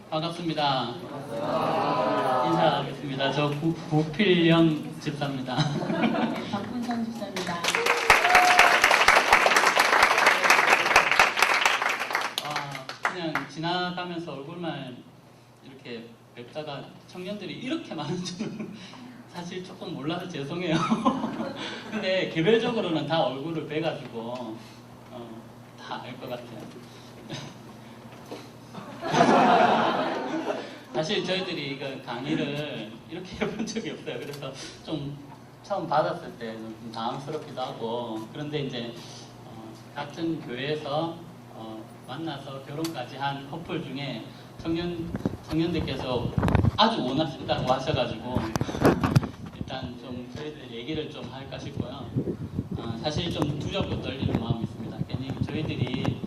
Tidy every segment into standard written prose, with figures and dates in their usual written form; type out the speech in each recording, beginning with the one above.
반갑습니다. 인사하겠습니다. 저 구필영 집사입니다. 박분선 집사입니다. 그냥 지나가면서 얼굴만 이렇게 뵙다가 청년들이 이렇게 많은 줄은 사실 조금 몰라서 죄송해요. 근데 개별적으로는 다 얼굴을 뵈가지고 다 알 것 같아요. 사실 저희들이 이거 강의를 이렇게 해본 적이 없어요. 그래서 좀 처음 받았을 때 좀 당황스럽기도 하고, 그런데 이제 같은 교회에서 만나서 결혼까지 한 커플 중에 청년들께서 아주 원하신다고 하셔가지고 일단 좀 저희들 얘기를 좀 할까 싶고요. 사실 좀 두렵고 떨리는 마음이 있습니다. 괜히 저희들이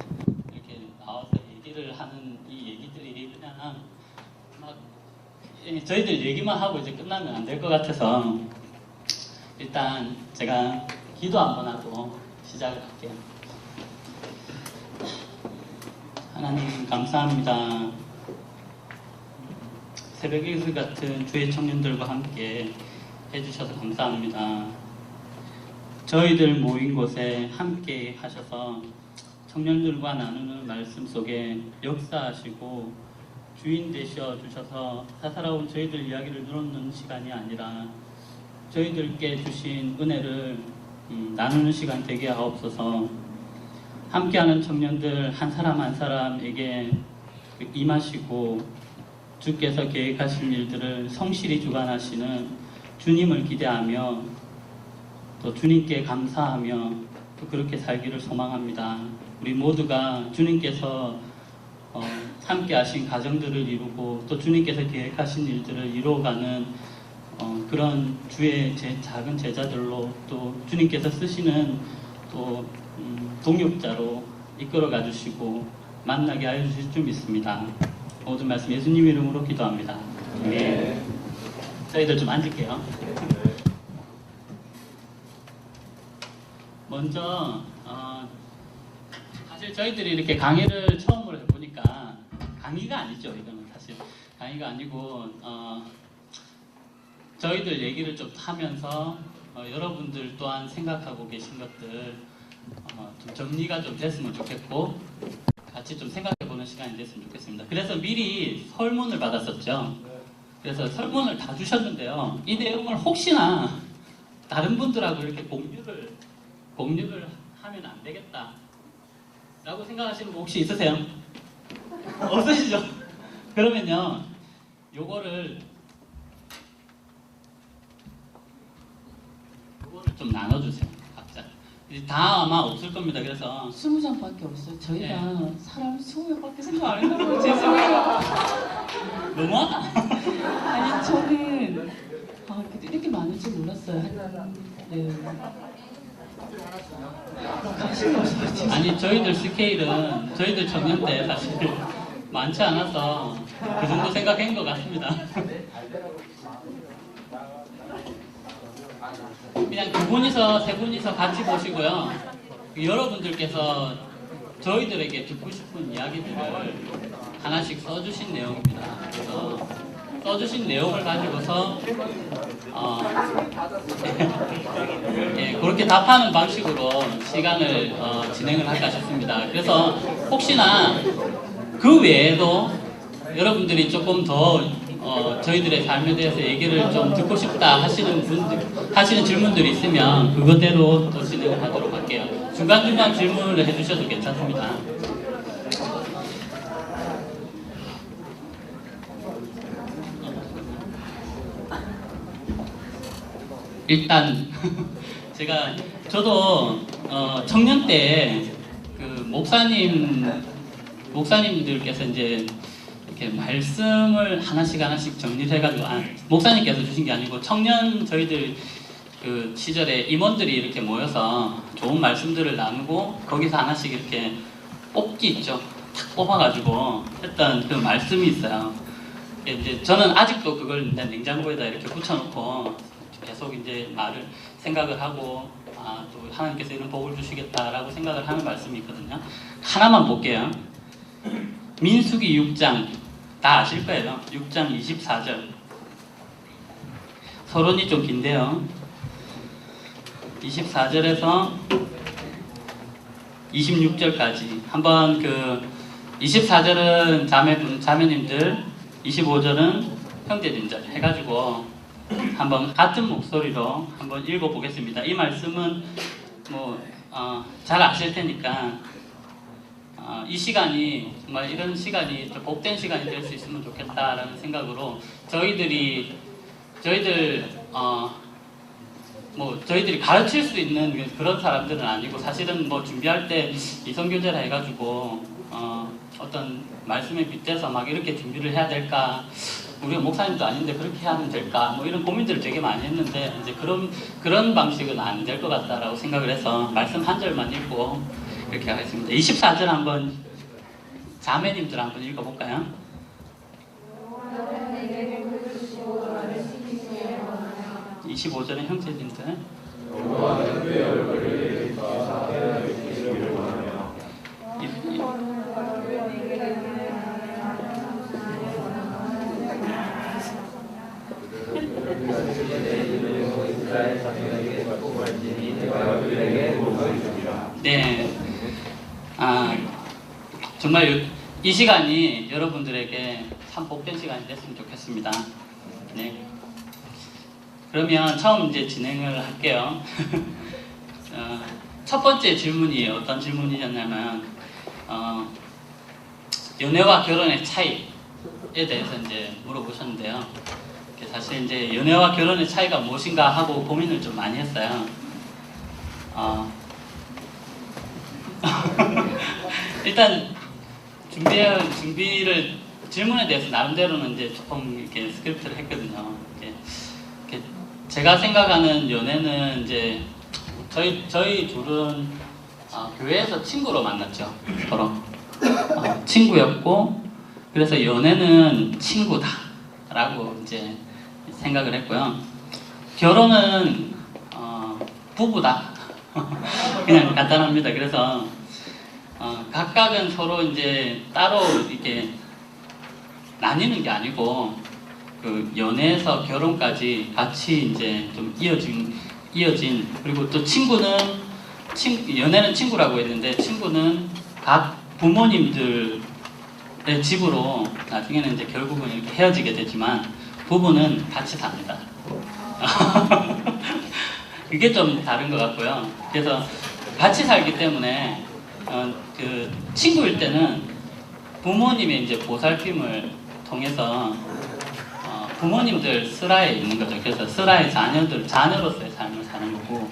이렇게 나와서 얘기를 하는 이 얘기들이 그냥 막 저희들 얘기만 하고 이제 끝나면 안 될 것 같아서 일단 제가 기도 한번 하고 시작을 할게요. 하나님 감사합니다. 새벽의 길 같은 주의 청년들과 함께 해주셔서 감사합니다. 저희들 모인 곳에 함께 하셔서 청년들과 나누는 말씀 속에 역사하시고 주인 되셔 주셔서 사사로운 저희들 이야기를 들어놓는 시간이 아니라 저희들께 주신 은혜를 나누는 시간 되게 하옵소서. 함께하는 청년들 한 사람 한 사람에게 임하시고 주께서 계획하신 일들을 성실히 주관하시는 주님을 기대하며 또 주님께 감사하며 또 그렇게 살기를 소망합니다. 우리 모두가 주님께서 함께하신 가정들을 이루고 또 주님께서 계획하신 일들을 이루어가는 그런 주의 작은 제자들로 또 주님께서 쓰시는 또 동역자로 이끌어가 주시고 만나게 하여 주실 줄 믿습니다. 모든 말씀 예수님 이름으로 기도합니다. 네. 저희들 좀 앉을게요. 먼저 사실 저희들이 이렇게 강의를 처음으로 해보니까 강의가 아니죠. 이거는 사실 강의가 아니고 저희들 얘기를 좀 하면서 여러분들 또한 생각하고 계신 것들 좀 정리가 좀 됐으면 좋겠고 같이 좀 생각해보는 시간이 됐으면 좋겠습니다. 그래서 미리 설문을 받았었죠. 그래서 설문을 다 주셨는데요. 이 내용을 혹시나 다른 분들하고 이렇게 공유를 하면 안 되겠다 라고 생각하시는 분 혹시 있으세요? 없으시죠? 그러면요 요거를 좀 나눠주세요. 각자. 다 아마 없을 겁니다. 그래서 20장밖에 없어요. 저희가 네. 사람 20명밖에 생각 안 했나봐요. 죄송해요. 너무하다. 아니 저는 이렇게 많을 줄 몰랐어요. 네. 관심이 없어요. 아니 저희들 스케일은 저희들 청년 때 사실 많지 않아서 그 정도 생각한 것 같습니다. 그냥 두 분이서 세 분이서 같이 보시고요. 여러분들께서 저희들에게 듣고 싶은 이야기들을 하나씩 써주신 내용입니다. 그래서 써주신 내용을 가지고서 그렇게 답하는 방식으로 시간을 진행을 할까 싶습니다. 그래서 혹시나 그 외에도 여러분들이 조금 더 저희들의 삶에 대해서 얘기를 좀 듣고 싶다 하시는 질문들이 있으면 그거대로 또 진행을 하도록 할게요. 중간중간 질문을 해주셔도 괜찮습니다. 일단 저도 청년 때 그 목사님들께서 이제 이렇게 말씀을 하나씩 정리를 해가지고 목사님께서 주신 게 아니고 청년 저희들 그 시절에 임원들이 이렇게 모여서 좋은 말씀들을 나누고 거기서 하나씩 이렇게 뽑기 있죠. 탁 뽑아가지고 했던 그 말씀이 있어요. 이제 저는 아직도 그걸 냉장고에다 이렇게 붙여놓고 계속 이제 생각을 하고 또 하나님께서 이런 복을 주시겠다라고 생각을 하는 말씀이 있거든요. 하나만 볼게요. 민수기 6장 다 아실 거예요. 6장 24절. 서론이 좀 긴데요. 24절에서 26절까지 한번 24절은 자매님들, 25절은 형제님들 해가지고 한번 같은 목소리로 한번 읽어보겠습니다. 이 말씀은 잘 아실 테니까 이 시간이 정말 이런 시간이 좀 복된 시간이 될 수 있으면 좋겠다라는 생각으로 저희들이 가르칠 수 있는 그런 사람들은 아니고 사실은 준비할 때 이성교제라 해가지고 어떤 말씀에 빗대서 막 이렇게 준비를 해야 될까, 우리가 목사님도 아닌데 그렇게 하면 될까, 이런 고민들을 되게 많이 했는데 이제 그런 방식은 안 될 것 같다라고 생각을 해서 말씀 한 절만 읽고 이렇게 하겠습니다. 24절 한번 자매님들 한번 읽어볼까요? 25절의 형제님들. 네. 정말 이 시간이 여러분들에게 참 복된 시간이 됐으면 좋겠습니다. 네. 그러면 처음 이제 진행을 할게요. 첫 번째 질문이 어떤 질문이었냐면, 연애와 결혼의 차이에 대해서 이제 물어보셨는데요. 사실 이제 연애와 결혼의 차이가 무엇인가 하고 고민을 좀 많이 했어요. 일단 준비를 질문에 대해서 나름대로는 이제 조금 이렇게 스크립트를 했거든요. 이렇게 제가 생각하는 연애는 이제 저희 둘은 교회에서 친구로 만났죠. 서로 친구였고, 그래서 연애는 친구다라고 이제 생각을 했고요. 결혼은 부부다. 그냥 간단합니다. 그래서 각각은 서로 이제 따로 이렇게 나뉘는 게 아니고 연애에서 결혼까지 같이 이제 좀 이어진 그리고 또 연애는 친구라고 했는데 친구는 각 부모님들의 집으로 나중에는 이제 결국은 이렇게 헤어지게 되지만 부부는 같이 삽니다. 그게 좀 다른 것 같고요. 그래서 같이 살기 때문에 친구일 때는 부모님의 이제 보살핌을 통해서 부모님들 슬하에 있는 거죠. 그래서 슬하의 자녀로서의 삶을 사는 거고,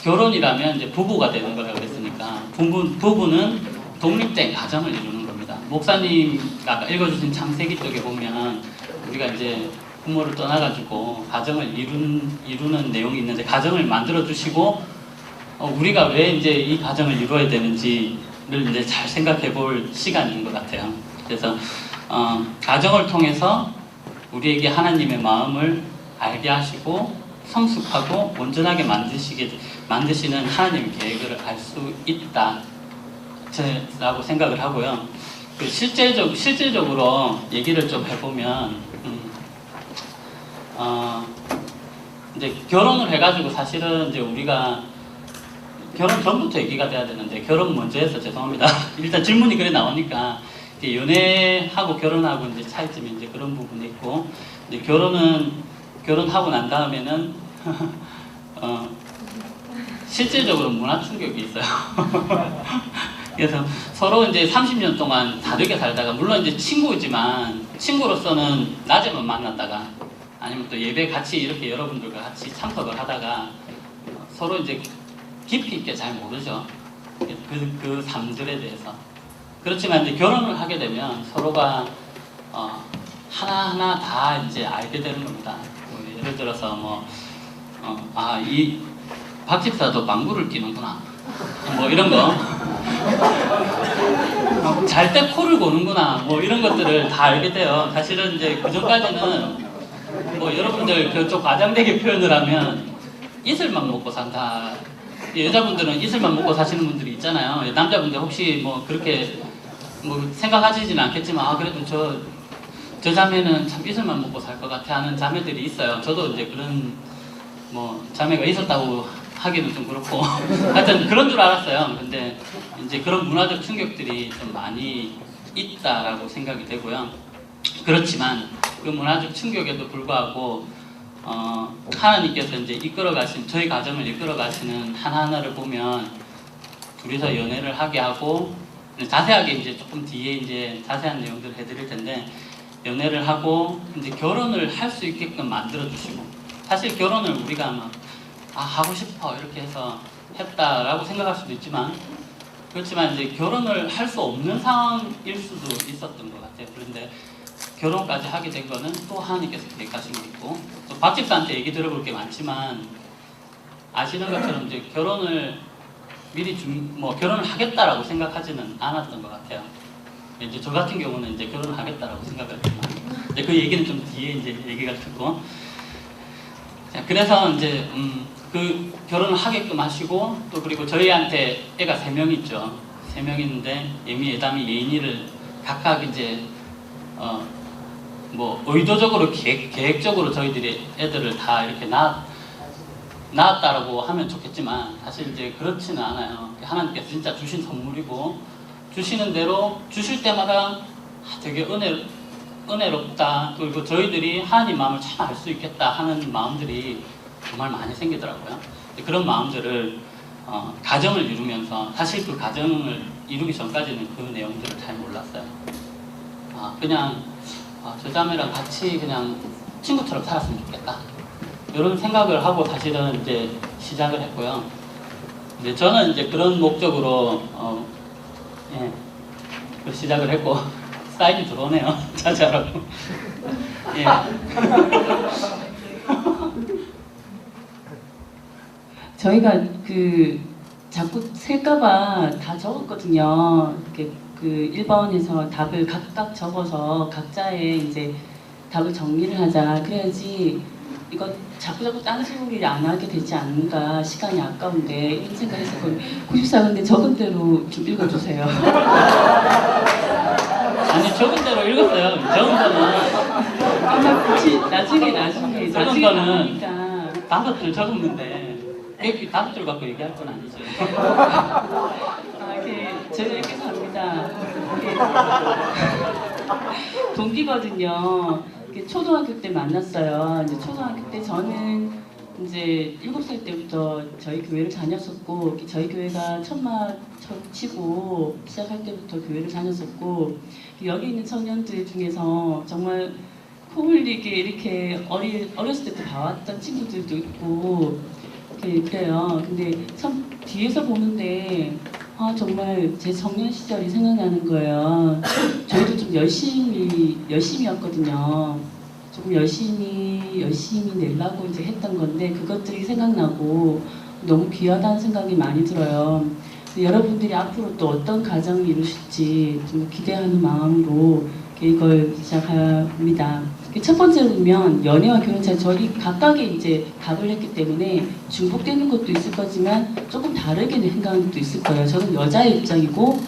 결혼이라면 이제 부부가 되는 거라고 했으니까 부부는 독립된 가정을 이루는 겁니다. 목사님가 아까 읽어주신 창세기 쪽에 보면 우리가 이제 부모를 떠나가지고 가정을 이루는 내용이 있는데, 가정을 만들어 주시고 우리가 왜 이제 이 가정을 이루어야 되는지를 이제 잘 생각해 볼 시간인 것 같아요. 그래서 가정을 통해서 우리에게 하나님의 마음을 알게 하시고 성숙하고 온전하게 만드시는 하나님의 계획을 알 수 있다라고 생각을 하고요. 실질적으로 얘기를 좀 해보면 이제 결혼을 해가지고 사실은 이제 우리가 결혼 전부터 얘기가 돼야 되는데 결혼 먼저 해서 죄송합니다. 일단 질문이 그래 나오니까 연애하고 결혼하고 이제 차이점이 이제 그런 부분이 있고, 이제 결혼하고 난 다음에는 실질적으로 문화 충격이 있어요. 그래서 서로 이제 30년 동안 다르게 살다가, 물론 이제 친구지만 친구로서는 낮에만 만났다가 아니면 또 예배 같이 이렇게 여러분들과 같이 참석을 하다가 서로 이제 깊이 있게 잘 모르죠. 그 삶들에 대해서. 그렇지만 이제 결혼을 하게 되면 서로가 하나하나 다 이제 알게 되는 겁니다. 예를 들어서 이 박집사도 방구를 끼는구나. 이런 거. 잘 때 코를 고는구나. 이런 것들을 다 알게 돼요. 사실은 이제 그 전까지는 여러분들 그쪽 과장되게 표현을 하면 이슬만 먹고 산다. 여자분들은 이슬만 먹고 사시는 분들이 있잖아요. 남자분들 혹시 그렇게 뭐 생각하시지는 않겠지만 아 그래도 저 자매는 참 이슬만 먹고 살 것 같아 하는 자매들이 있어요. 저도 이제 그런 뭐 자매가 있었다고 하기는 좀 그렇고 하여튼 그런 줄 알았어요. 근데 이제 그런 문화적 충격들이 좀 많이 있다라고 생각이 되고요. 그렇지만 그 문화적 충격에도 불구하고 하나님께서 이제 이끌어가신 저희 가정을 이끌어가시는 하나하나를 보면 둘이서 연애를 하게 하고 자세하게 이제 조금 뒤에 이제 자세한 내용들을 해드릴 텐데 연애를 하고 이제 결혼을 할 수 있게끔 만들어 주시고 사실 결혼을 우리가 막 하고 싶어 이렇게 해서 했다라고 생각할 수도 있지만 그렇지만 이제 결혼을 할 수 없는 상황일 수도 있었던 것 같아요. 그런데 결혼까지 하게 된 거는 또 하나님께서 계획하신 게 있고 또 박 집사한테 얘기 들어볼 게 많지만 아시는 것처럼 이제 결혼을 미리 뭐 결혼을 하겠다라고 생각하지는 않았던 것 같아요. 이제 저 같은 경우는 이제 결혼을 하겠다라고 생각을 했지만 이제 그 얘기는 좀 뒤에 이제 얘기가 듣고 자, 그래서 이제 그 결혼을 하게끔 하시고 또 그리고 저희한테 애가 3명 있죠. 3명 있는데 예미, 예담이, 예인이를 각각 이제 뭐 의도적으로 계획적으로 저희들이 애들을 다 이렇게 낳았다라고 하면 좋겠지만 사실 이제 그렇지는 않아요. 하나님께서 진짜 주신 선물이고 주시는 대로 주실 때마다 되게 은혜롭다. 그리고 저희들이 하나님 마음을 참 알 수 있겠다 하는 마음들이 정말 많이 생기더라고요. 그런 마음들을 가정을 이루면서 사실 그 가정을 이루기 전까지는 그 내용들을 잘 몰랐어요. 그냥 저 자매랑 같이 그냥 친구처럼 살았으면 좋겠다. 이런 생각을 하고 사실은 이제 시작을 했고요. 이제 저는 이제 그런 목적으로 시작을 했고 사인이 들어오네요. 자자라고. 예. 저희가 자꾸 셀까봐 다 적었거든요. 그 1번에서 답을 각각 적어서 각자의 이제 답을 정리를 하자. 그래야지 이거 자꾸 딴소리를 안 하게 되지 않는가. 시간이 아까운데 이런 생각했었거든요. 94 근데 적은 대로 좀 읽어주세요. 아니 적은 대로 읽었어요. 적은 거는 나중에 적은 거는 나오니까. 5줄 적었는데 5줄 갖고 얘기할 건 아니죠. 저는 이렇게 삽니다. 동기거든요. 초등학교 때 만났어요. 이제 초등학교 때 저는 이제 7살 때부터 저희 교회를 다녔었고 저희 교회가 천막 치고 시작할 때부터 교회를 다녔었고 여기 있는 청년들 중에서 정말 코 흘리게 이렇게 어렸을 때부터 봐왔던 친구들도 있고 그래요. 근데 참 뒤에서 보는데 정말 제 청년 시절이 생각나는 거예요. 저희도 좀 열심히였거든요. 조금 열심히 내려고 이제 했던 건데 그것들이 생각나고 너무 귀하다는 생각이 많이 들어요. 여러분들이 앞으로 또 어떤 가정을 이루실지 좀 기대하는 마음으로 이걸 시작합니다. 첫 번째로 보면 연애와 결혼 차이 저희 각각의 이제 답을 했기 때문에 중복되는 것도 있을 거지만 조금 다르게 생각하는 것도 있을 거예요. 저는 여자의 입장이고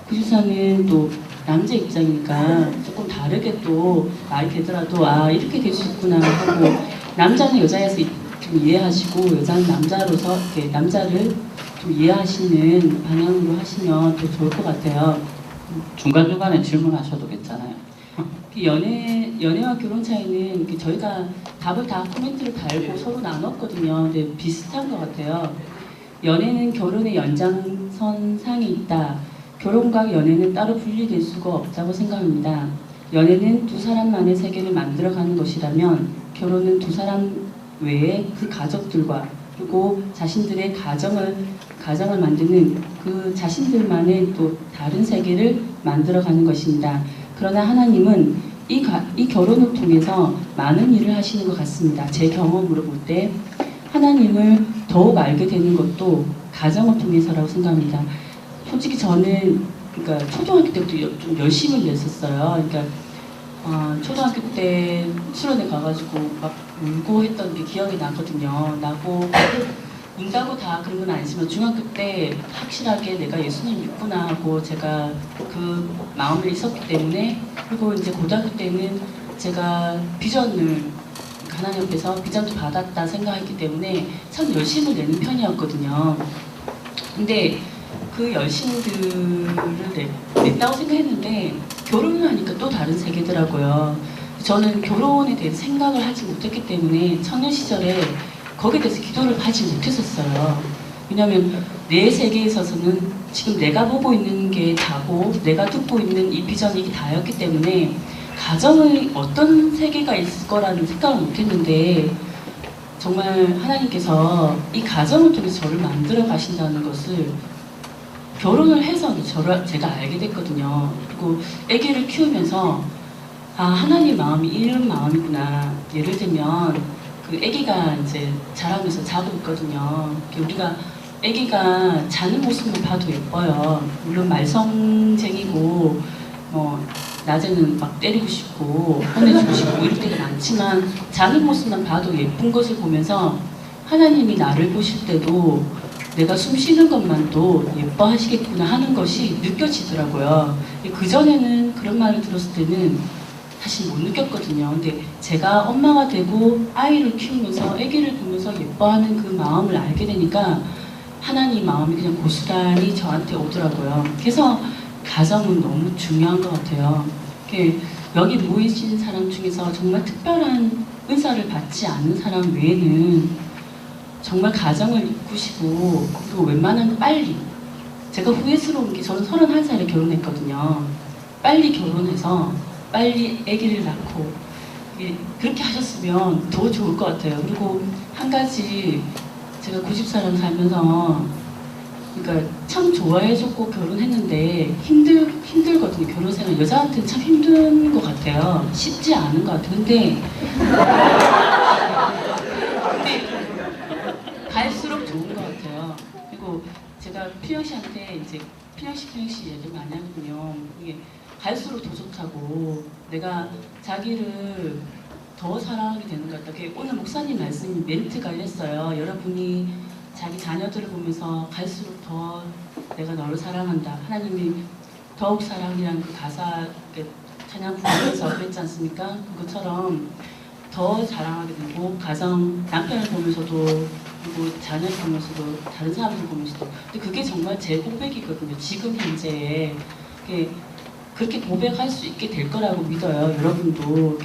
구주사는 또 남자 입장이니까 조금 다르게 또 말이 되더라도 이렇게 될 수 있구나 하고 남자는 여자에서 좀 이해하시고 여자는 남자로서 이렇게 남자를 좀 이해하시는 방향으로 하시면 더 좋을 것 같아요. 중간중간에 질문하셔도 괜찮아요. 연애와 결혼 차이는 저희가 답을 다 코멘트를 달고 서로 나눴거든요. 근데 비슷한 것 같아요. 연애는 결혼의 연장선상에 있다. 결혼과 연애는 따로 분리될 수가 없다고 생각합니다. 연애는 두 사람만의 세계를 만들어가는 것이라면 결혼은 두 사람 외에 그 가족들과 그리고 자신들의 가정을 만드는 그 자신들만의 또 다른 세계를 만들어가는 것입니다. 그러나 하나님은 이 결혼을 통해서 많은 일을 하시는 것 같습니다. 제 경험으로 볼 때 하나님을 더욱 알게 되는 것도 가정을 통해서라고 생각합니다. 솔직히 저는 초등학교 때부터 좀 열심히 냈었어요. 초등학교 때 수련회 가가지고 막 울고 했던 게 기억이 나거든요. 나고 운다고 다 그런 건 아니지만 중학교 때 확실하게 내가 예수님 믿구나 하고 제가 그 마음이 있었기 때문에, 그리고 이제 고등학교 때는 제가 비전을 하나님 앞에서 비전도 받았다 생각했기 때문에 참 열심을 내는 편이었거든요. 근데 그 열심들을 냈다고 생각했는데 결혼을 하니까 또 다른 세계더라고요. 저는 결혼에 대해서 생각을 하지 못했기 때문에 청년 시절에 거기에 대해서 기도를 하지 못했었어요. 왜냐하면 내 세계에 있어서는 지금 내가 보고 있는 게 다고 내가 듣고 있는 이 비전이 이게 다였기 때문에 가정의 어떤 세계가 있을 거라는 생각을 못했는데, 정말 하나님께서 이 가정을 통해서 저를 만들어 가신다는 것을 결혼을 해서 제가 알게 됐거든요. 그리고 아기를 키우면서 아, 하나님 마음이 이런 마음이구나. 예를 들면 그 아기가 이제 자라면서 자고 있거든요. 우리가 아기가 자는 모습만 봐도 예뻐요. 물론 말썽쟁이고 뭐 낮에는 막 때리고 싶고 혼내주고 싶고 이럴 때가 많지만 자는 모습만 봐도 예쁜 것을 보면서 하나님이 나를 보실 때도 내가 숨 쉬는 것만도 예뻐하시겠구나 하는 것이 느껴지더라고요. 그전에는 그런 말을 들었을 때는 사실 못 느꼈거든요. 근데 제가 엄마가 되고 아이를 키우면서 아기를 보면서 예뻐하는 그 마음을 알게 되니까 하나님 마음이 그냥 고스란히 저한테 오더라고요. 그래서 가정은 너무 중요한 것 같아요. 여기 모이신 사람 중에서 정말 특별한 은사를 받지 않는 사람 외에는 정말 가정을 이꾸시고, 그리고 웬만하면 빨리, 제가 후회스러운 게 저는 31살에 결혼했거든요. 빨리 결혼해서 빨리 아기를 낳고 그렇게 하셨으면 더 좋을 것 같아요. 그리고 한 가지, 제가 90살을 살면서 그러니까 참 좋아해줬고 결혼했는데 힘들거든요. 결혼 생활 여자한테는 참 힘든 것 같아요. 쉽지 않은 것 같아요. 근데 갈수록 좋은 것 같아요. 그리고 제가 피영 씨한테 이제 피영 씨 얘기를 많이 하거든요. 이게 갈수록 더 좋다고, 내가 자기를 더 사랑하게 되는 것 같다. 오늘 목사님 말씀이 멘트가 있었어요. 여러분이 자기 자녀들을 보면서 갈수록 더 내가 너를 사랑한다. 하나님이 더욱 사랑이라는 그 가사 찬양 부르면서 그랬지 않습니까? 그것처럼 더 사랑하게 되고, 가정 남편을 보면서도, 그리고 자녀를 보면서도, 다른 사람들 보면서도. 근데 그게 정말 제 고백이거든요. 지금 현재에 그렇게 고백할 수 있게 될 거라고 믿어요. 여러분도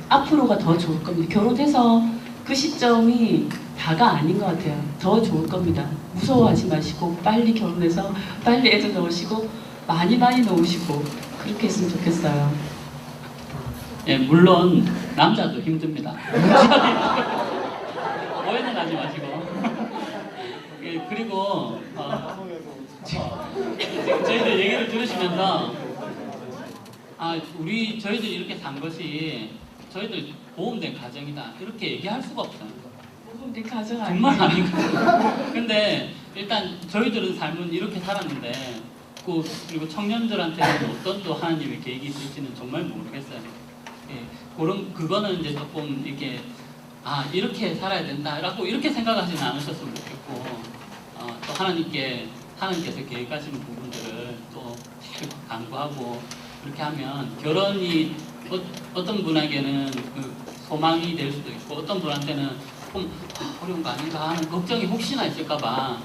앞으로가 더 좋을 겁니다. 결혼해서 그 시점이 다가 아닌 것 같아요. 더 좋을 겁니다. 무서워하지 마시고 빨리 결혼해서 빨리 애들 넣으시고 많이 넣으시고 그렇게 했으면 좋겠어요. 예, 물론 남자도 힘듭니다. 오해는 하지 마시고. 예, 그리고 지금 저희들 얘기를 들으시면서 저희들이 이렇게 산 것이 저희들 보험된 가정이다 이렇게 얘기할 수가 없어요. 보험된 가정 정말 아니고. 근데 일단 저희들은 삶은 이렇게 살았는데, 그리고 청년들한테는 어떤 또 하나님의 계획이 있을지는 정말 모르겠어요. 예, 그거는 이제 조금 이렇게 살아야 된다라고 이렇게 생각하지는 않으셨으면 좋겠고, 또 하나님께서 계획하시는 부분들을 또 잘 강구하고 그렇게 하면 결혼이 어떤 분에게는 그 소망이 될 수도 있고, 어떤 분한테는 조금 어려운 거 아닌가 하는 걱정이 혹시나 있을까봐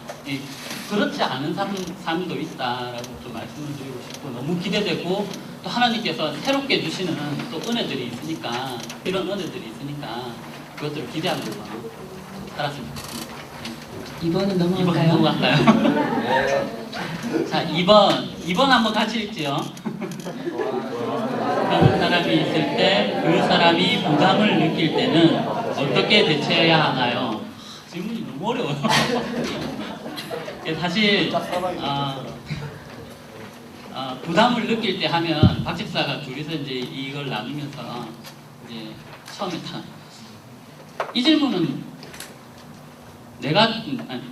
그렇지 않은 삶도 있다라고 좀 말씀을 드리고 싶고, 너무 기대되고 또 하나님께서 새롭게 주시는 또 은혜들이 있으니까, 이런 은혜들이 있으니까 그것들을 기대하면서 살았으면 좋겠습니다. 2번은 넘어갈까요? 2번 넘어갈까요? 자, 2번 한번 같이 읽지요. 어떤 사람이 있을 때 그 사람이 부담을 느낄 때는 어떻게 대처해야 하나요? 질문이 너무 어려워요. 사실 부담을 느낄 때 하면 박 집사가 둘이서 이제 이걸 나누면서 이제 처음에 이 질문은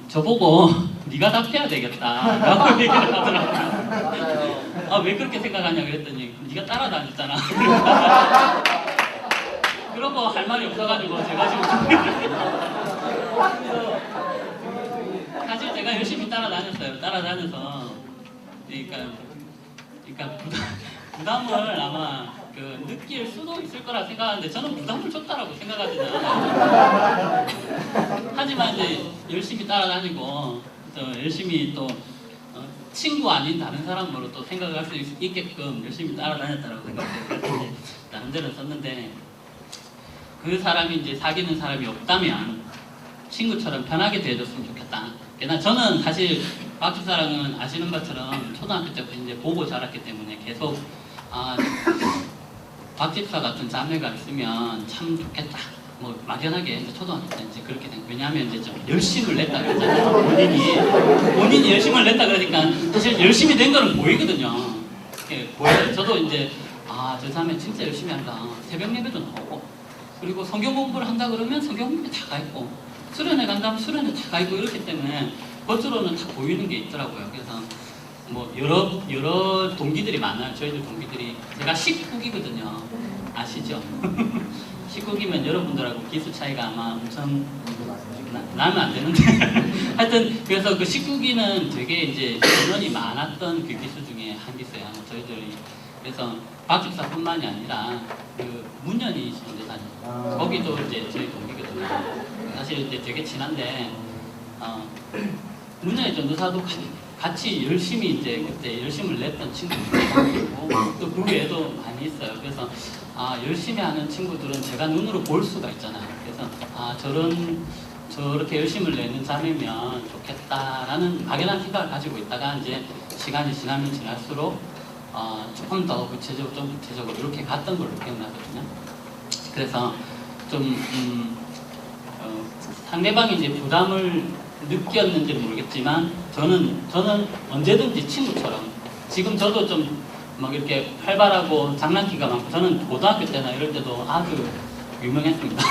저보고 네가 답해야 되겠다 라고 얘기를 하더라고요. 왜 그렇게 생각하냐 그랬더니 네가 따라다녔잖아. 그러고 할 말이 없어가지고 제가 지금 사실 제가 열심히 따라다녔어요. 따라다녀서 그러니까 부담을 아마 느낄 수도 있을 거라 생각하는데 저는 부담을 줬다라고 생각하지는 않아요. 하지만 이제 열심히 따라다니고 또 열심히 또 친구 아닌 다른 사람으로 또 생각을 할 수 있게끔 열심히 따라다녔다라고 생각해요. 그래서 이제 나름대로 썼는데 그 사람이 이제 사귀는 사람이 없다면 친구처럼 편하게 대해줬으면 좋겠다. 그러나 저는 사실 박 집사랑은 아시는 것처럼 초등학교 때부터 이제 보고 자랐기 때문에 계속 박 집사 같은 자매가 있으면 참 좋겠다. 뭐 막연하게 이제 초등학교 때 이제 그렇게 된. 왜냐하면 이제 좀 열심을 냈다 그랬잖아요. 본인이 열심을 냈다 그러니까 사실 열심히 된 거는 보이거든요. 이렇게 보여요. 저도 이제 저 자매 진짜 열심히 한다. 새벽 예배도 나오고 그리고 성경 공부를 한다 그러면 성경 공부 다 가 있고 수련회 간다면 수련회 다 가 있고 이렇기 때문에 겉으로는 다 보이는 게 있더라고요. 그래서 뭐 여러 동기들이 많아요. 저희들 동기들이 제가 19기거든요. 아시죠? 19기면 여러분들하고 기수 차이가 아마 엄청 나면 안 되는데 하여튼 그래서 그 19기는 되게 이제 인원이 많았던 그 기수 중에 한 기수예요. 저희들이 그래서 박 집사뿐만이 아니라 그 문연이 전도사님 거기도 이제 저희 동기거든요. 사실 이제 되게 친한데 문연이 전도사도 같이 열심히 이제 그때 열심을 냈던 친구들이 있고 또 그 외에도 많이 있어요. 그래서 열심히 하는 친구들은 제가 눈으로 볼 수가 있잖아요. 그래서 저렇게 열심을 내는 자매면 좋겠다라는 막연한 생각을 가지고 있다가 이제 시간이 지나면 지날수록 조금 더 구체적으로 이렇게 갔던 걸로 기억나거든요. 그래서 좀 상대방이 이제 부담을 느꼈는지 모르겠지만 저는 언제든지 친구처럼 지금 저도 좀 막 이렇게 활발하고 장난기가 많고 저는 고등학교 때나 이럴 때도 아주 유명했습니다.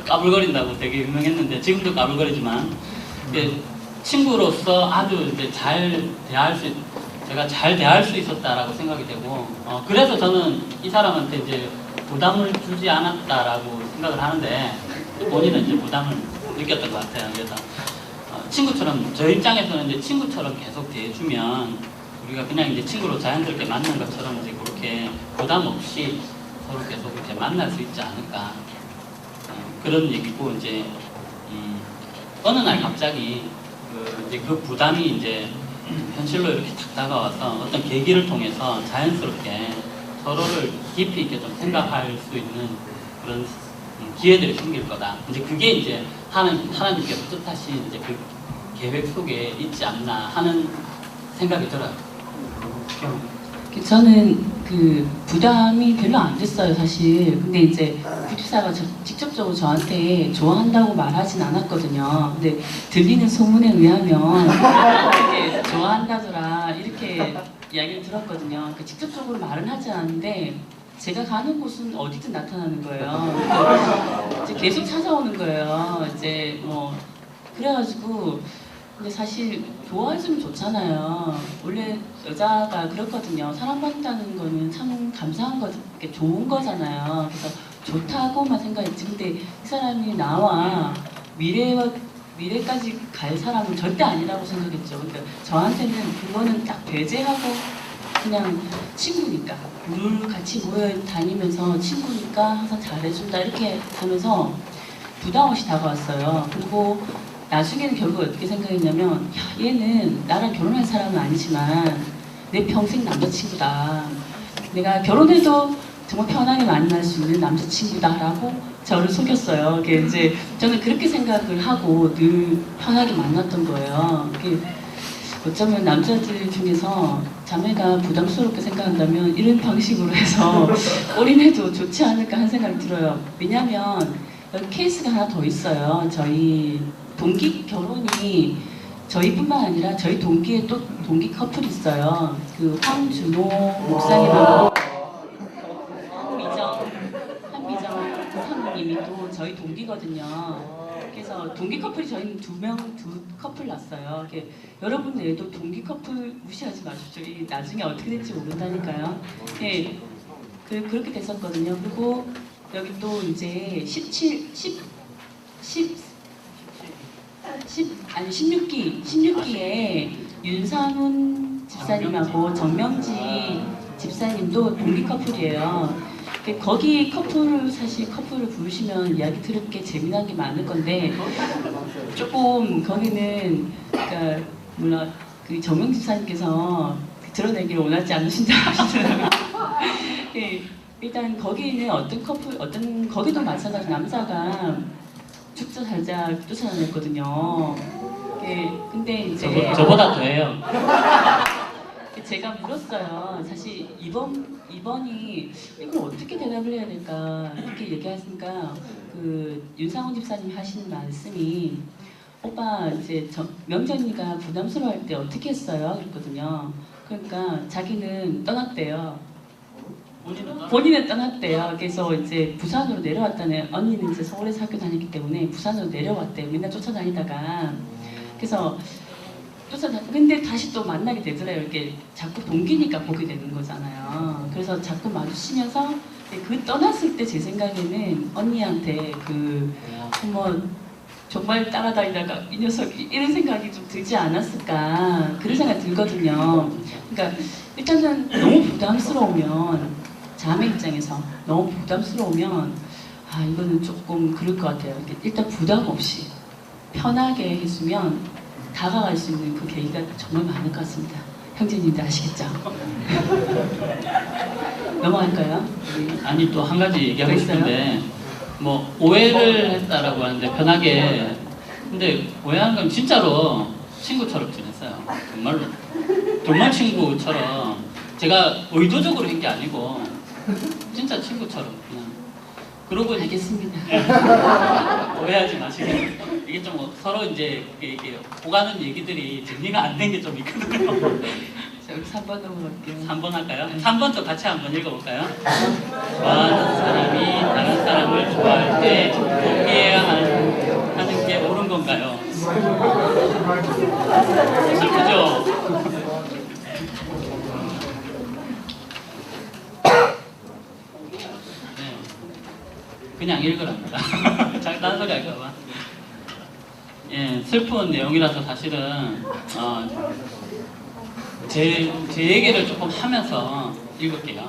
까불거린다고 되게 유명했는데 지금도 까불거리지만 친구로서 아주 이제 제가 잘 대할 수 있었다라고 생각이 되고 그래서 저는 이 사람한테 이제 부담을 주지 않았다라고 생각을 하는데 본인은 이제 부담을 느꼈던 것 같아요. 그래서 친구처럼 저 입장에서는 이제 친구처럼 계속 대해주면 우리가 그냥 이제 친구로 자연스럽게 만난 것처럼 이제 그렇게 부담 없이 서로 계속 이렇게 만날 수 있지 않을까 그런 얘기고 이제 어느 날 갑자기 그 부담이 이제 현실로 이렇게 탁 다가와서 어떤 계기를 통해서 자연스럽게 서로를 깊이 있게 좀 생각할 수 있는 그런 기회들이 생길 거다. 이제 그게 이제 하나님께서 뜻하신 이제 그 계획 속에 있지 않나 하는 생각이 들어요. 저는 그 부담이 별로 안 됐어요, 사실. 근데 이제 구집사가 직접적으로 저한테 좋아한다고 말하진 않았거든요. 근데 들리는 소문에 의하면 이렇게 좋아한다더라 이렇게 이야기를 들었거든요. 직접적으로 말은 하지 않았는데 제가 가는 곳은 어디든 나타나는 거예요. 이제 계속 찾아오는 거예요. 이제 뭐 그래가지고 근데 사실 좋아해주면 좋잖아요. 원래 여자가 그렇거든요. 사랑받는다는 거는 참 감사한 거, 좋은 거잖아요. 그래서 좋다고만 생각했지. 근데 이 사람이 나와 미래까지 갈 사람은 절대 아니라고 생각했죠. 그러니까 저한테는 그거는 딱 배제하고 그냥 친구니까 늘 같이 모여 다니면서 친구니까 항상 잘해준다 이렇게 하면서 부담 없이 다가왔어요. 그리고 나중에는 결국 어떻게 생각했냐면 얘는 나랑 결혼할 사람은 아니지만 내 평생 남자친구다. 내가 결혼해도 정말 편하게 만날 수 있는 남자친구다라고 저를 속였어요. 이제 저는 그렇게 생각을 하고 늘 편하게 만났던 거예요. 어쩌면 남자들 중에서 자매가 부담스럽게 생각한다면 이런 방식으로 해서 올인해도 좋지 않을까 하는 생각이 들어요. 왜냐하면 여기 케이스가 하나 더 있어요. 저희 동기 결혼이 저희뿐만 아니라 저희 동기에 또 동기 커플이 있어요. 그 황준호 목사님하고 한미정 사모님이 또 저희 동기거든요. 그래서 동기 커플이 저희는 두 커플 났어요. 여러분들도 동기 커플 무시하지 마십시오. 나중에 어떻게 될지 모른다니까요. 네, 그렇게 됐었거든요. 그리고 여기 또 이제 아니 16기에 윤상훈 집사님하고 정명지 집사님도 동기 커플이에요. 거기 사실 커플을 부르시면 이야기 들을 게 재미난 게 많을 건데 조금 거기는 그러니까 물론 그 정명 집사님께서 드러내기를 원하지 않으신다고 하시더라고요. 예, 일단 거기는 거기도 마찬가지 남자가 죽자 살자 쫓아다녔거든요. 예, 근데 이제 저보다 더해요. 제가 물었어요. 사실 이번이 이걸 어떻게 대답을 해야 될까 이렇게 얘기하니까 그 윤상훈 집사님이 하시는 말씀이 오빠 이제 명전이가 부담스러워할 때 어떻게 했어요? 그랬거든요. 그러니까 자기는 떠났대요. 본인은 떠났대요. 그래서 이제 부산으로 내려왔다네. 언니는 이제 서울에서 학교 다녔기 때문에 부산으로 내려왔대요. 맨날 쫓아다니다가 그래서 근데 다시 또 만나게 되더라고요. 이렇게 자꾸 동기니까 보게 되는 거잖아요. 그래서 자꾸 마주치면서 그 떠났을 때 제 생각에는 언니한테 뭐 정말 따라다니다가 이 녀석이 이런 생각이 좀 들지 않았을까 그런 생각이 들거든요. 그러니까 일단은 너무 부담스러우면 자매 입장에서 너무 부담스러우면 이거는 조금 그럴 것 같아요. 일단 부담 없이 편하게 했으면 다가갈 수 있는 그 계기가 정말 많을 것 같습니다. 형제님들 아시겠죠? 넘어갈까요? 아니 또 한 가지 얘기하고 싶은데 뭐 오해를 했다라고 하는데 편하게 근데 오해한 건 진짜로 친구처럼 지냈어요. 정말 친구처럼 제가 의도적으로 한 게 아니고 진짜 친구처럼 그냥 그러고 알겠습니다. 오해하지 마시고 이게 좀 서로 이제 이게 오가는 얘기들이 정리가 안 된 게 좀 있거든요. 자, 우리 3번 넘어갈게요. 3번 할까요? 3번도 같이 한번 읽어볼까요? 좋아하는 사람이 다른 사람을 좋아할 때 포기해야 하는 게 옳은 건가요? 슬프죠? 네. 그냥 읽으랍니다. 딴소리 할까봐. 예, 슬픈 내용이라서 사실은 제 얘기를 조금 하면서 읽을게요.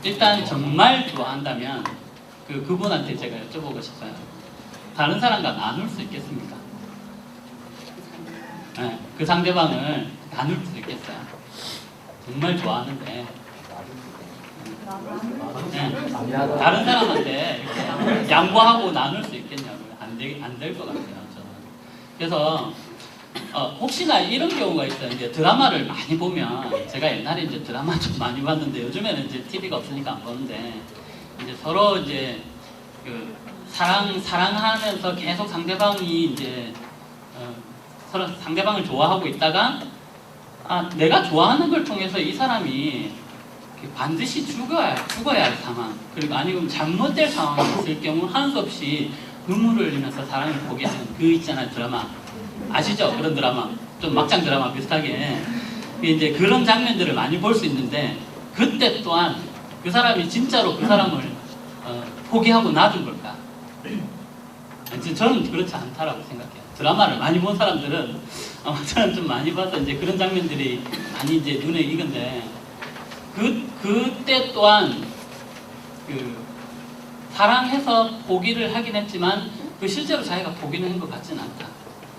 일단 정말 좋아한다면 그분한테 제가 여쭤보고 싶어요. 다른 사람과 나눌 수 있겠습니까? 네, 그 상대방을 나눌 수 있겠어요? 정말 좋아하는데 네, 다른 사람한테 이렇게 양보하고 나눌 수 있겠냐고요? 안 될 것 같아요. 저는. 그래서 혹시나 이런 경우가 있어요. 이제 드라마를 많이 보면 제가 옛날에 이제 드라마 좀 많이 봤는데 요즘에는 이제 TV가 없으니까 안 보는데 이제 서로 이제 사랑하면서 계속 상대방이 이제 서로 상대방을 좋아하고 있다가 내가 좋아하는 걸 통해서 이 사람이 반드시 죽어야 할 상황 그리고 아니면 잘못될 상황이 있을 경우 한 수 없이 눈물을 흘리면서 사랑을 포기하는 있잖아요 드라마 아시죠? 그런 드라마 좀 막장 드라마 비슷하게 이제 그런 장면들을 많이 볼 수 있는데 그때 또한 그 사람이 진짜로 그 사람을 포기하고 놔준 걸까? 저는 그렇지 않다라고 생각해요. 드라마를 많이 본 사람들은 저는 좀 많이 봐서 이제 그런 장면들이 많이 이제 눈에 익은데 그때 또한 사랑해서 포기를 하긴 했지만 실제로 자기가 포기를 한 것 같지는 않다.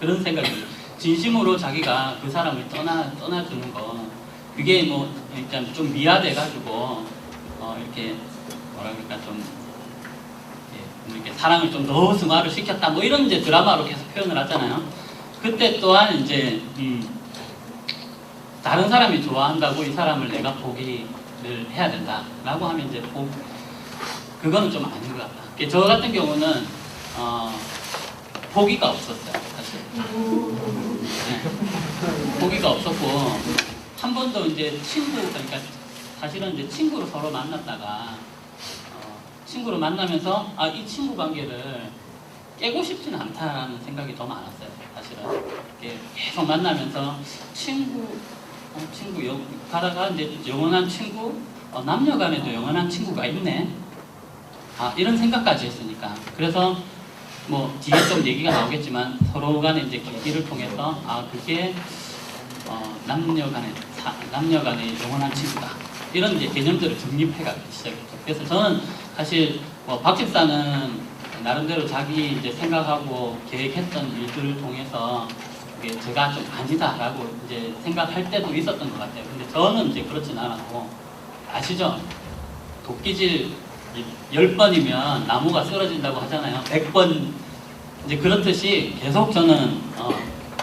그런 생각이 진심으로 자기가 그 사람을 떠나주는 거 그게 뭐 일단 좀 미화돼가지고 이렇게 뭐라 그럴까 좀 이렇게 사랑을 좀 더 승화를 시켰다 뭐 이런 이제 드라마로 계속 표현을 하잖아요. 그때 또한 이제 다른 사람이 좋아한다고 이 사람을 내가 포기를 해야 된다라고 하면 이제 그거는 좀 아닌 것 같다. 저 같은 경우는 포기가 없었어요, 사실. 네. 포기가 없었고 한 번도 이제 그러니까 사실은 이제 친구로 서로 만났다가 친구로 만나면서 이 친구 관계를 깨고 싶지는 않다라는 생각이 더 많았어요, 사실은. 이렇게 계속 만나면서 가다가 이제 영원한 친구, 남녀간에도 영원한 친구가 있네. 이런 생각까지 했으니까. 그래서 뭐 뒤에 좀 얘기가 나오겠지만 서로 간에 이제 계기를 통해서 그게 남녀 간의 영원한 친구다 이런 이제 개념들을 정립해가기 시작했죠. 그래서 저는 사실 박 집사는 나름대로 자기 이제 생각하고 계획했던 일들을 통해서 이게 제가 좀 아니다라고 이제 생각할 때도 있었던 것 같아요. 근데 저는 이제 그렇진 않았고 아시죠? 도끼질 10번이면 나무가 쓰러진다고 하잖아요. 100번 이제 그렇듯이 계속 저는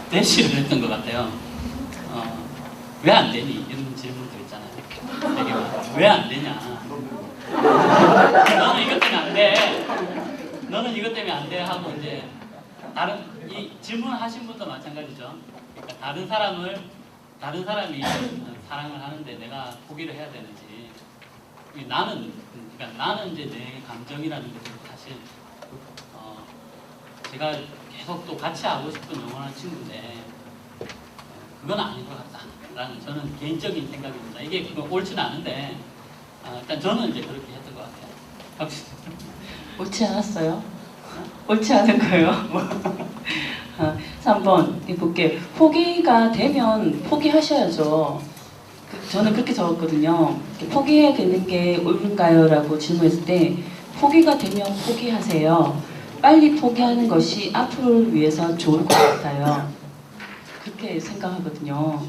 대시를 했던 것 같아요. 왜 안 되니? 이런 질문들 있잖아요. 되게 왜 안 되냐? 너는 이것 때문에 안 돼. 너는 이것 때문에 안 돼 하고 이제 다른 이 질문하신 분도 마찬가지죠. 그러니까 다른 사람이 사랑을 하는데 내가 포기를 해야 되는지. 나는 이제 내 감정이라는 게 사실 제가 계속 또 같이 하고 싶은 영원한 친구인데 그건 아닌 것 같다라는 저는 개인적인 생각입니다. 이게 옳지는 않은데 일단 저는 이제 그렇게 했던 것 같아요. 옳지 않았어요? 옳지 않은 거예요? 3번 볼게요. 포기가 되면 포기하셔야죠. 저는 그렇게 적었거든요. 포기해야 되는 게 옳은가요? 라고 질문했을 때 포기가 되면 포기하세요. 빨리 포기하는 것이 앞으로를 위해서 좋을 것 같아요. 그렇게 생각하거든요.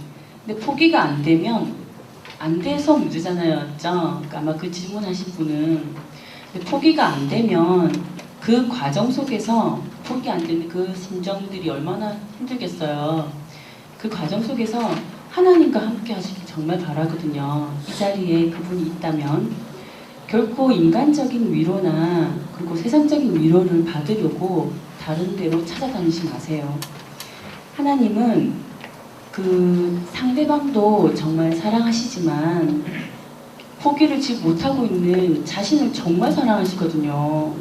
근데 포기가 안 되면 안 돼서 문제잖아요. 그러니까 아마 그 질문하신 분은 근데 포기가 안 되면 그 과정 속에서 포기 안 되는 그 심정들이 얼마나 힘들겠어요. 그 과정 속에서 하나님과 함께 하시길 정말 바라거든요. 이 자리에 그분이 있다면 결코 인간적인 위로나 그리고 세상적인 위로를 받으려고 다른 데로 찾아다니지 마세요. 하나님은 그 상대방도 정말 사랑하시지만 포기를 지금 못하고 있는 자신을 정말 사랑하시거든요.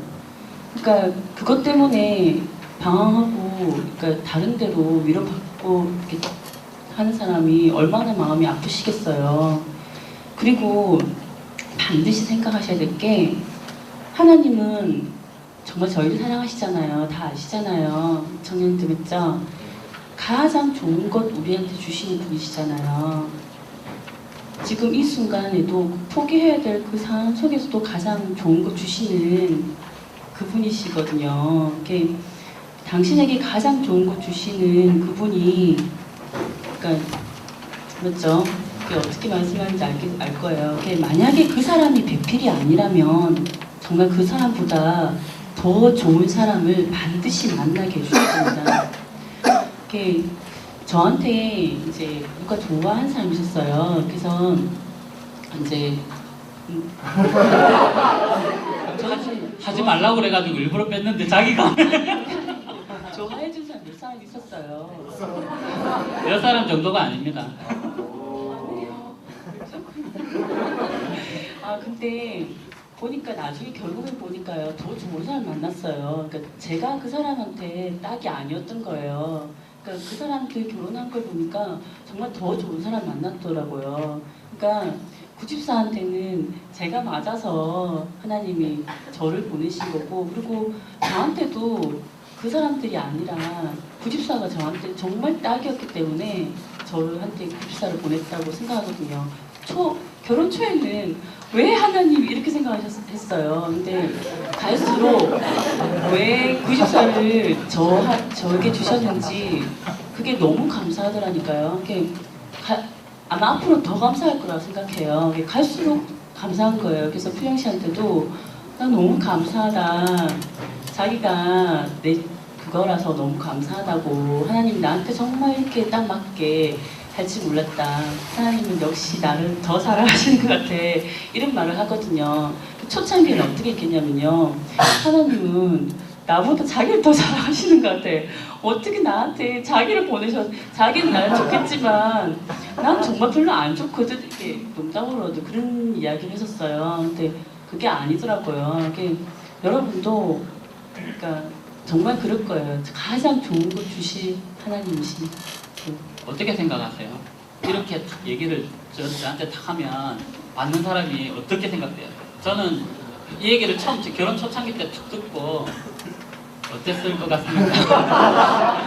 그러니까 그것 때문에 방황하고 그러니까 다른 데로 위로받고 이렇게 하는 사람이 얼마나 마음이 아프시겠어요. 그리고 반드시 생각하셔야 될 게 하나님은 정말 저희를 사랑하시잖아요. 다 아시잖아요. 청년들 그죠? 가장 좋은 것 우리한테 주시는 분이시잖아요. 지금 이 순간에도 포기해야 될 그 상황 속에서도 가장 좋은 것 주시는 그분이시거든요. 당신에게 가장 좋은 것 주시는 그분이 그러니까 맞죠? 어떻게 말씀하는지 알 거예요. 만약에 그 사람이 배필이 아니라면 정말 그 사람보다 더 좋은 사람을 반드시 만나게 해주실 겁니다. 저한테 이제 누가 좋아하는 사람이 있었어요. 그래서 이제 하지 말라고 그래가지고 일부러 뺐는데 자기가 좋아해준 사람 몇 사람 있었어요. 몇 사람 정도가 아닙니다. 근데 보니까 나중에 결국에 보니까요 더 좋은 사람 만났어요. 그러니까 제가 그 사람한테 딱이 아니었던 거예요. 그러니까 그 사람한테 결혼한 걸 보니까 정말 더 좋은 사람 만났더라고요. 그러니까 구집사한테는 제가 맞아서 하나님이 저를 보내신 거고 그리고 저한테도 그 사람들이 아니라 구집사가 저한테 정말 딱이었기 때문에 저한테 구집사를 보냈다고 생각하거든요. 결혼 초에는 왜 하나님이 이렇게 생각하셨어요. 근데 갈수록 왜 구집사를 저에게 주셨는지 그게 너무 감사하더라니까요. 아마 앞으로 더 감사할 거라고 생각해요. 갈수록 감사한 거예요. 그래서 표영 씨한테도 난 너무 감사하다. 자기가 내 그거라서 너무 감사하다고 하나님 나한테 정말 이렇게 딱 맞게 할지 몰랐다. 하나님은 역시 나를 더 사랑하시는 것 같아. 이런 말을 하거든요. 초창기에는 어떻게 했겠냐면요. 하나님은 나보다 자기를 더 사랑하시는 것 같아. 어떻게 나한테 자기를 보내셔서 자기는 나를 좋겠지만 난 정말 별로 안 좋거든. 이렇게 농담으로도 그런 이야기를 했었어요. 근데 그게 아니더라고요. 여러분도 그러니까 정말 그럴 거예요. 가장 좋은 것 주실 하나님이신. 어떻게 생각하세요? 이렇게 얘기를 저한테 탁 하면 받는 사람이 어떻게 생각돼요? 저는 이 얘기를 처음 결혼 초창기 때 탁 듣고 어땠을 것 같습니까?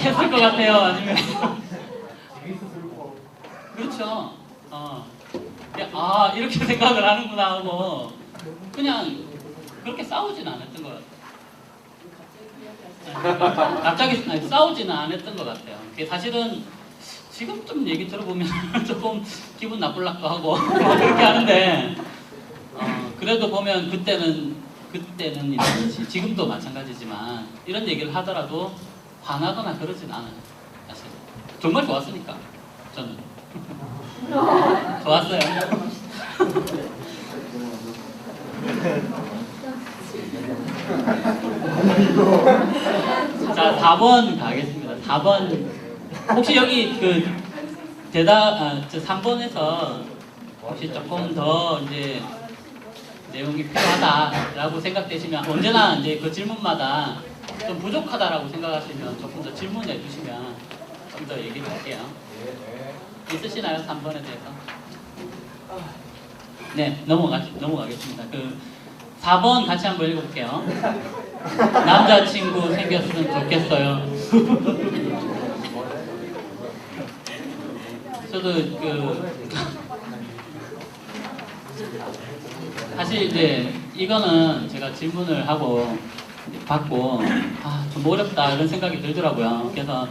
했을 것 같아요? 아니면 그렇죠. 이렇게 생각을 하는구나 하고 그냥 그렇게 싸우지는 않았던 것 같아요. 갑자기 싸우지는 않았던 것 같아요. 사실은 지금 좀 얘기 들어보면 조금 기분 나쁠락도 하고 그렇게 하는데 그래도 보면 그때는 이랬지. 지금도 마찬가지지만 이런 얘기를 하더라도 화나거나 그러진 않아요. 사실 정말 좋았으니까 저는 좋았어요. 자, 4번 가겠습니다. 4번 혹시 여기 그 대답 3번에서 혹시 조금 더 이제 내용이 필요하다라고 생각되시면 언제나 이제 그 질문마다 좀 부족하다라고 생각하시면 조금 더 질문해 주시면 좀 더 얘기를 할게요. 있으시나요? 3번에 대해서? 네, 넘어가겠습니다. 그 4번 같이 한번 읽어볼게요. 남자친구 생겼으면 좋겠어요. 저도 사실 이제 이거는 제가 질문을 하고 받고 좀 어렵다 이런 생각이 들더라고요. 그래서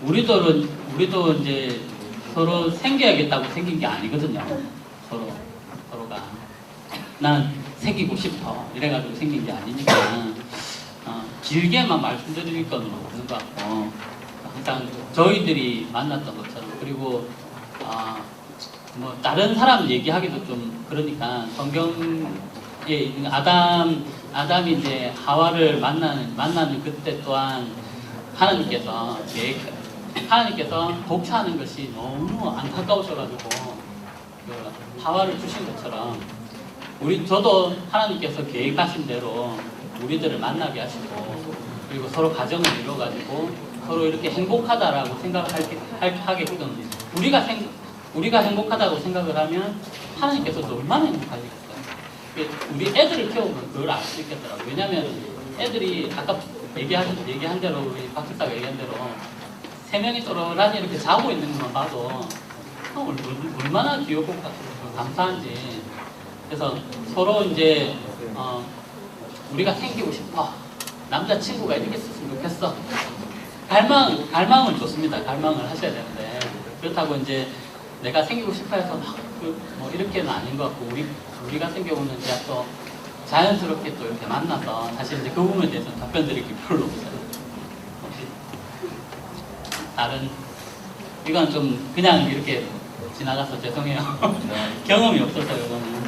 우리도 이제 서로 생겨야겠다고 생긴 게 아니거든요. 서로가 난 생기고 싶어 이래가지고 생긴 게 아니니까 길게만 말씀드릴 건 없는 것 같고 항상 저희들이 만났던 것처럼 그리고 뭐 다른 사람 얘기하기도 좀 그러니까 성경에 있는 아담이 이제 하와를 만나는 그때 또한 하나님께서 독차하는 것이 너무 안타까우셔가지고 그 하와를 주신 것처럼 저도 하나님께서 계획하신 대로 우리들을 만나게 하시고 그리고 서로 가정을 이루어가지고 서로 이렇게 행복하다라고 생각을 하게끔 우리가 행복하다고 생각을 하면 하나님께서도 얼마나 행복하시겠어요. 우리 애들을 키우면 그걸 알 수 있겠더라고요. 왜냐하면 애들이 아까 얘기한 대로 우리 박 집사가 얘기한 대로 3명이 또렷이 이렇게 자고 있는 것만 봐도 얼마나 귀엽고 감사한지. 그래서 서로 이제 우리가 생기고 싶어. 남자친구가 이렇게 있었으면 좋겠어. 갈망은 좋습니다. 갈망을 하셔야 되는데 그렇다고 이제 내가 생기고 싶어 해서 뭐 이렇게는 아닌 것 같고 우리가 생겨오는 제가 또 자연스럽게 또 이렇게 만나서 사실 이제 그 부분에 대해서는 답변 드릴 게 별로 없어요. 혹시 다른 이건 좀 그냥 이렇게 지나가서 죄송해요. 경험이 없어서 이거는.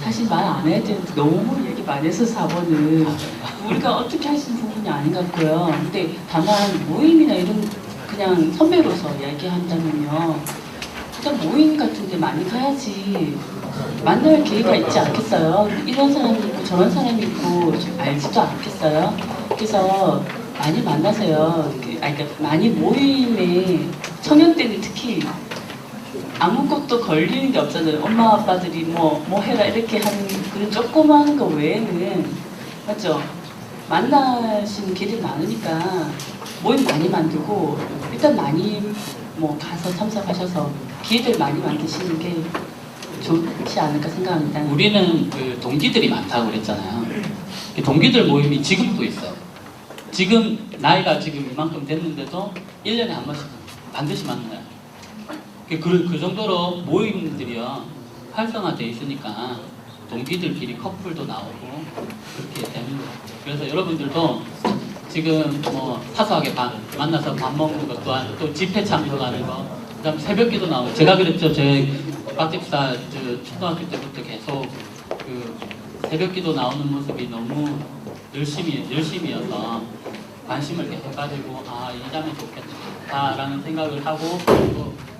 사실 말 안 해야 되는데 너무 얘기 많이 해서 4번은 우리가 어떻게 할 수 있는 부분이 아닌 것 같고요. 근데 다만 모임이나 이런 그냥 선배로서 이야기한다면요. 일단 모임 같은 데 많이 가야지 만날 기회가 있지 않겠어요? 이런 사람이 있고 저런 사람이 있고 알지도 않겠어요? 그래서 많이 만나세요. 그러니까 많이 모임에 청년 때는 특히 아무것도 걸리는 게 없잖아요. 엄마 아빠들이 뭐 해라 이렇게 하는 그런 조그마한 거 외에는 맞죠? 만나시는 길이 많으니까 모임 많이 만들고 일단 많이 뭐 가서 참석하셔서 기회들 많이 만드시는 게 좋지 않을까 생각합니다. 우리는 그 동기들이 많다고 그랬잖아요. 동기들 모임이 지금도 있어요. 지금 나이가 지금 이만큼 됐는데도 1년에 한 번씩 반드시 만나요. 그 정도로 모임들이요 활성화되어 있으니까 동기들끼리 커플도 나오고 그렇게 되는 거예요. 그래서 여러분들도 지금 뭐 사소하게 만나서 밥 먹는 것 또한 또 집회 참석하는 거 그다음 새벽기도 나오고 제가 그랬죠. 제 박집사 초등학교 때부터 계속 그 새벽기도 나오는 모습이 너무 열심이어서 관심을 계속 가지고 이 자매 좋겠다라는 생각을 하고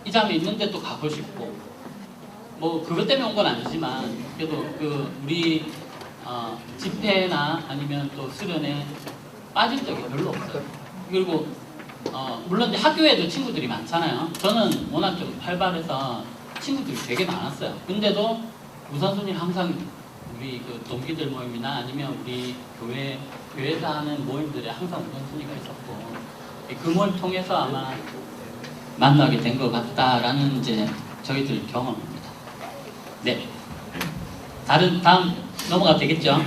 이 자매 있는데 또 가고 싶고 뭐 그것 때문에 온 건 아니지만 그래도 우리 집회나 아니면 또 수련회 빠진 적이 별로 없어요. 그리고 물론 이제 학교에도 친구들이 많잖아요. 저는 워낙 좀 활발해서 친구들이 되게 많았어요. 근데도 우선순위는 항상 우리 그 동기들 모임이나 아니면 우리 교회에서 하는 모임들에 항상 우선순위가 있었고 그 모임 통해서 아마 만나게 된 것 같다라는 이제 저희들 경험입니다. 네. 다음 넘어가도 되겠죠?